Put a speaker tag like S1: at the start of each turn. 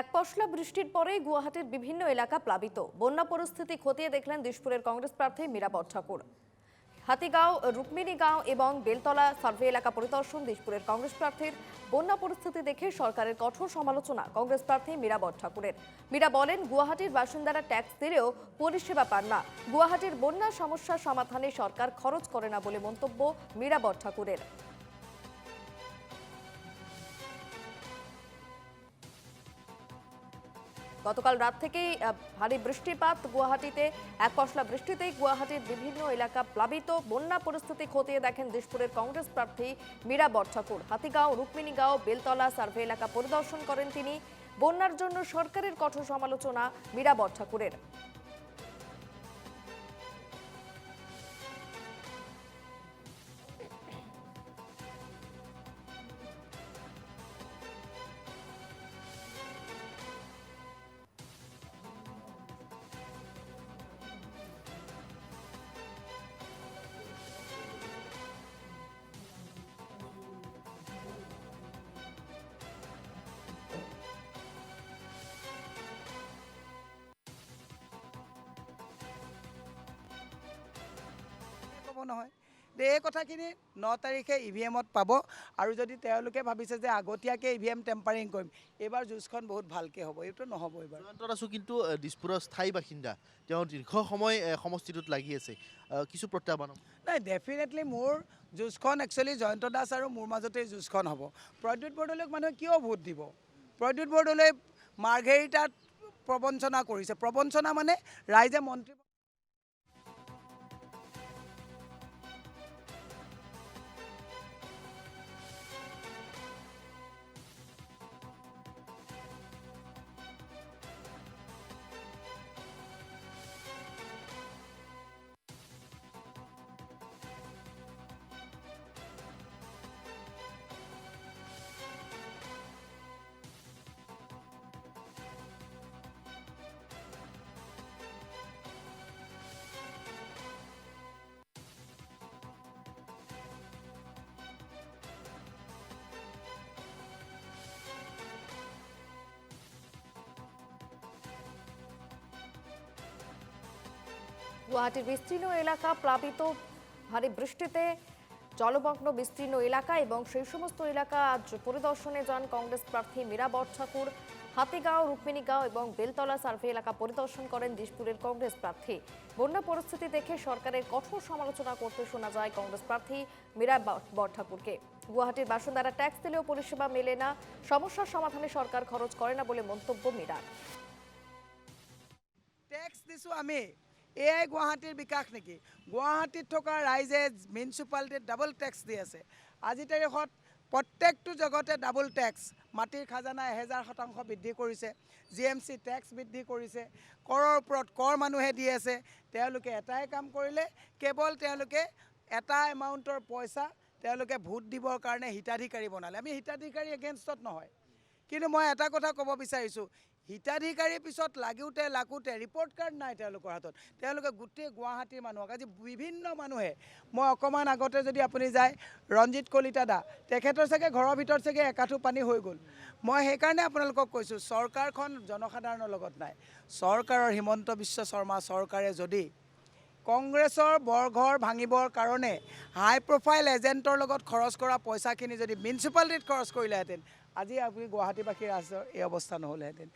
S1: এক পশলা বৃষ্টির পরেই গুয়াহাটির বিভিন্ন এলাকা প্লাবিত। বন্যা পরিস্থিতি খতিয়ে দেখলেন দিশপুরের কংগ্রেস প্রার্থী মীরা বড়ঠাকুর। হাতিগাঁও, রুক্মিণীগাঁও এবং বেলতলা সার্ভে এলাকা পরিদর্শন। দিশপুরের কংগ্রেস প্রার্থীর বন্যা পরিস্থিতি দেখে সরকারের কঠোর সমালোচনা কংগ্রেস প্রার্থী মীরা বড়ঠাকুরের। মীরা বলেন, গুয়াহাটির বাসিন্দারা ট্যাক্স দিলেও পরিষেবা পান না। গুয়াহাটির বন্যা সমস্যার সমাধানে সরকার খরচ করে না বলে মন্তব্য মীরা বড়ঠাকুরের। গতকাল রাত থেকেই ভারী বৃষ্টিপাত গুয়াহাটিতে। এক পশলা বৃষ্টিতেই গুয়াহাটির বিভিন্ন এলাকা প্লাবিত। বন্যা পরিস্থিতি খতিয়ে দেখেন দিশপুরের কংগ্রেস প্রার্থী মীরা বড়ঠাকুর। হাতিগাঁও, রুক্মিণীগাঁও, বেলতলা সার্ভে এলাকা পরিদর্শন করেন তিনি। বন্যার জন্য সরকারের কঠোর সমালোচনা মীরা বড়ঠাকুরের।
S2: নহয় এই কথাখিনি 9 তাৰিখে ইভিএমত পাব। আৰু যদি তেওঁলোকে ভাবিছে যে আগতীয়াকৈ ইভিএম টেম্পাৰিং কৰিম, এইবাৰ যুঁজখন বহুত ভালকৈ হ'ব। এইটো নহ'ব এইবাৰ।
S3: জয়ন্ত দাসো কিন্তু দিছপুৰৰ স্থায়ী বাসিন্দা, তেওঁ দীৰ্ঘ সময় সমষ্টিটোত লাগি আছে, কিছু প্ৰত্যাহ্বান
S2: নাই, ডেফিনেটলি মোৰ যুঁজখন একচুৱেলি জয়ন্ত দাস আৰু মোৰ মাজতেই যুঁজখন হ'ব। প্ৰদ্যুৎ বৰদলৈক মানুহে কিয় ভোট দিব? প্ৰদ্যুৎ বৰদলৈ মাৰ্ঘেৰিটাত প্ৰবঞ্চনা কৰিছে। প্ৰবঞ্চনা মানে ৰাইজে মন্ত্ৰী
S1: গুয়াহাটির বিস্তীর্ণ এলাকা প্লাবিত। ভারী বৃষ্টিতে জলমগ্ন বিস্তীর্ণ এলাকা এবং সেই সমস্ত এলাকা আজ পরিদর্শনে যান কংগ্রেস প্রার্থী মীরা বড়ঠাকুর। হাতিগাঁও, রুক্মিণীগাঁও এবং বেলতলা সার্ভে এলাকা পরিদর্শন করেন দিশপুরের কংগ্রেস প্রার্থী। বন্যা পরিস্থিতি দেখে সরকারের কঠোর সমালোচনা করতে শোনা যায় কংগ্রেস প্রার্থী মীরা বড়ঠাকুরকে। গুয়াহাটির বাসিন্দারা ট্যাক্স দিলেও পরিষেবা মেলে না, সমস্যার সমাধানে সরকার খরচ করে না বলে মন্তব্য মীরার।
S2: টেক্স দিছোঁ আমি, এয়াই গুৱাহাটীৰ বিকাশ নেকি? গুৱাহাটীত থকা ৰাইজে মিউনিচিপালিটিত ডাবল টেক্স দি আছে। আজি তাৰিখত প্ৰত্যেকটো জগতে ডাবল টেক্স। মাটিৰ খাজানা 1000% বৃদ্ধি কৰিছে, GMC টেক্স বৃদ্ধি কৰিছে, কৰৰ ওপৰত কৰ মানুহে দি আছে। তেওঁলোকে এটাই কাম কৰিলে, কেৱল তেওঁলোকে এটা এমাউণ্টৰ পইচা তেওঁলোকে ভোট দিবৰ কাৰণে হিতাধিকাৰী বনালে। আমি হিতাধিকাৰী এগেইনষ্টত নহয়, কিন্তু মই এটা কথা ক'ব বিচাৰিছোঁ, হিতাধিকাৰীৰ পিছত লাগোতে ৰিপৰ্ট কাৰ্ড নাই তেওঁলোকৰ হাতত। তেওঁলোকে গোটেই গুৱাহাটীৰ মানুহক আজি বিভিন্ন মানুহে, মই অকণমান আগতে যদি আপুনি যায়, ৰঞ্জিত কলিতা দা, তেখেতৰ চাগে ঘৰৰ ভিতৰত চাগে একাঠু পানী হৈ গ'ল। মই সেইকাৰণে আপোনালোকক কৈছোঁ, চৰকাৰখন জনসাধাৰণৰ লগত নাই। চৰকাৰৰ হিমন্ত বিশ্ব শৰ্মা চৰকাৰে যদি কংগ্ৰেছৰ বৰঘৰ ভাঙিবৰ কাৰণে হাই প্ৰফাইল এজেণ্টৰ লগত খৰচ কৰা পইচাখিনি যদি মিউনিচিপালিটিত খৰচ কৰিলেহেঁতেন, আজি আপুনি গুৱাহাটীবাসীৰ ৰাইজৰ এই অৱস্থা নহ'লেহেঁতেন।